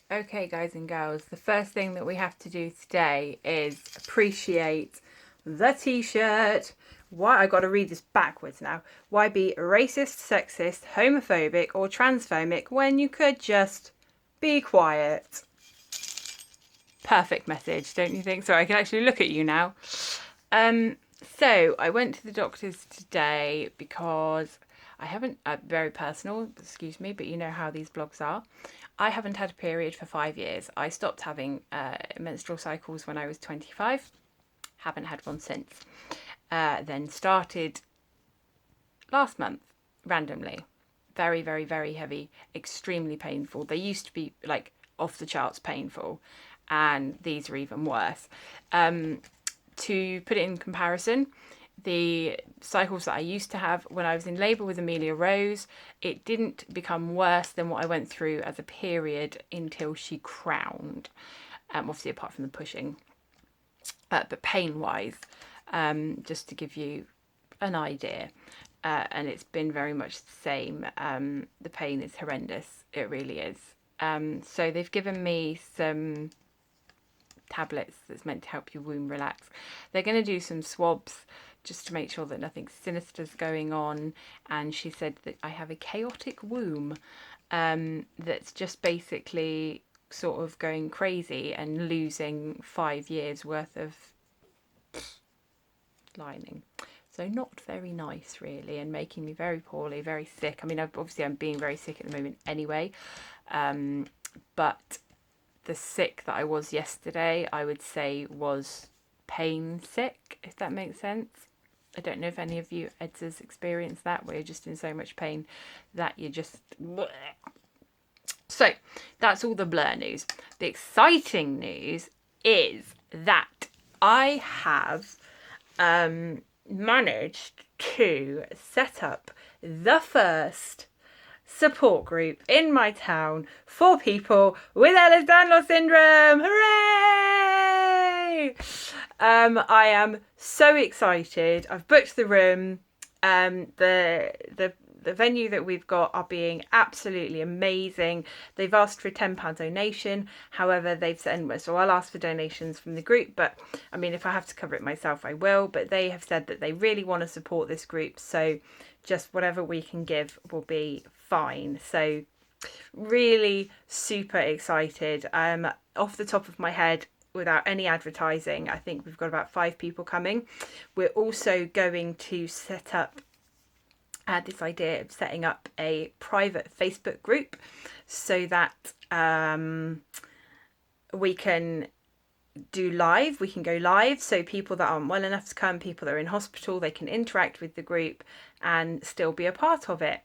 Okay, guys and girls, the first thing that we have to do today is appreciate the t-shirt. Why, I got to read this backwards now. Why be racist, sexist, homophobic or transphobic when you could just be quiet? Perfect message, don't you think? Sorry, I can actually look at you now. So I went to the doctor's today because I haven't, very personal, excuse me, but you know how these blogs are. I haven't had a period for 5 years. I stopped having menstrual cycles when I was 25. Haven't had one since. Then started last month randomly. Very, very, very heavy, extremely painful. They used to be like off the charts painful, and these are even worse. To put it in comparison, the cycles that I used to have when I was in labour with Amelia Rose, it didn't become worse than what I went through as a period until she crowned. Obviously, apart from the pushing, but pain-wise, just to give you an idea, and it's been very much the same. The pain is horrendous. It really is. So they've given me some tablets that's meant to help your womb relax. They're going to do some swabs just to make sure that nothing sinister's going on. And she said that I have a chaotic womb that's just basically sort of going crazy and losing 5 years worth of lining. So not very nice, really, and making me very poorly, very sick. I mean, obviously I'm being very sick at the moment anyway, but the sick that I was yesterday, I would say was pain sick, if that makes sense. I don't know if any of you EDSers experience that, where you're just in so much pain that you just... So that's all the blur news. The exciting news is that I have managed to set up the first support group in my town for people with Ehlers-Danlos syndrome. Hooray! I am so excited. I've booked the room. The venue that we've got are being absolutely amazing. They've asked for a £10 donation. However, they've said, so I'll ask for donations from the group, but I mean, if I have to cover it myself, I will. But they have said that they really want to support this group. So just whatever we can give will be fine. So really super excited. Off the top of my head, without any advertising, I think we've got about 5 people coming. We're also going to set up this idea of setting up a private Facebook group so that we can do live, we can go live, so people that aren't well enough to come, people that are in hospital, they can interact with the group and still be a part of it.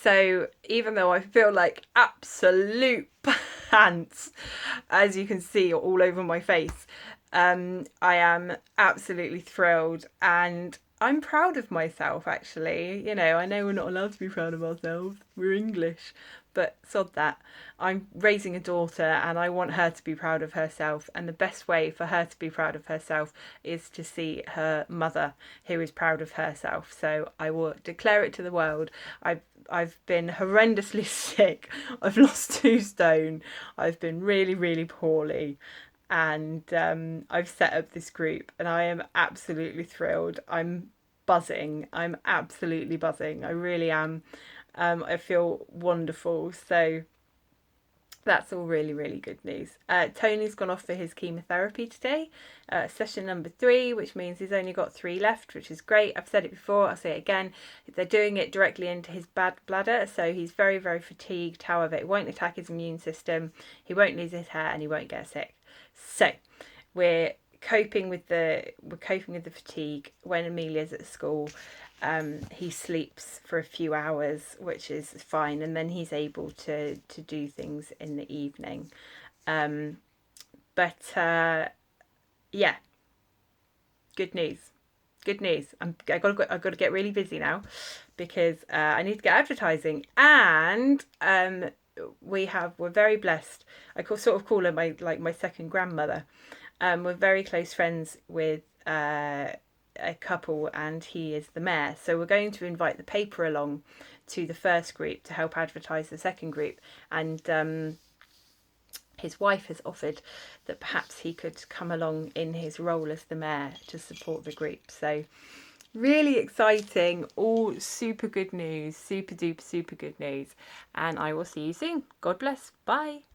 So even though I feel like absolute pants, as you can see all over my face, I am absolutely thrilled and I'm proud of myself, actually. You know, I know we're not allowed to be proud of ourselves. We're English, but sod that. I'm raising a daughter and I want her to be proud of herself. And the best way for her to be proud of herself is to see her mother who is proud of herself. So I will declare it to the world. I've been horrendously sick. I've lost 2 stone. I've been really, really poorly. And I've set up this group and I am absolutely thrilled. I'm buzzing. I'm absolutely buzzing. I really am. I feel wonderful. So that's all really, really good news. Tony's gone off for his chemotherapy today, session number 3, which means he's only got 3 left, which is great. I've said it before, I'll say it again. They're doing it directly into his bad bladder, so he's very, very fatigued. However, it won't attack his immune system, he won't lose his hair, and he won't get sick. So we're coping with the fatigue. When Amelia's at school, he sleeps for a few hours, which is fine, and then he's able to do things in the evening. Yeah, good news. Good news. I've got to get really busy now because I need to get advertising, and we're very blessed. Sort of call her my second grandmother. We're very close friends with a couple, and he is the mayor. So we're going to invite the paper along to the first group to help advertise the second group. And his wife has offered that perhaps he could come along in his role as the mayor to support the group. So really exciting, all super good news, super duper super good news, and I will see you soon. God bless. Bye.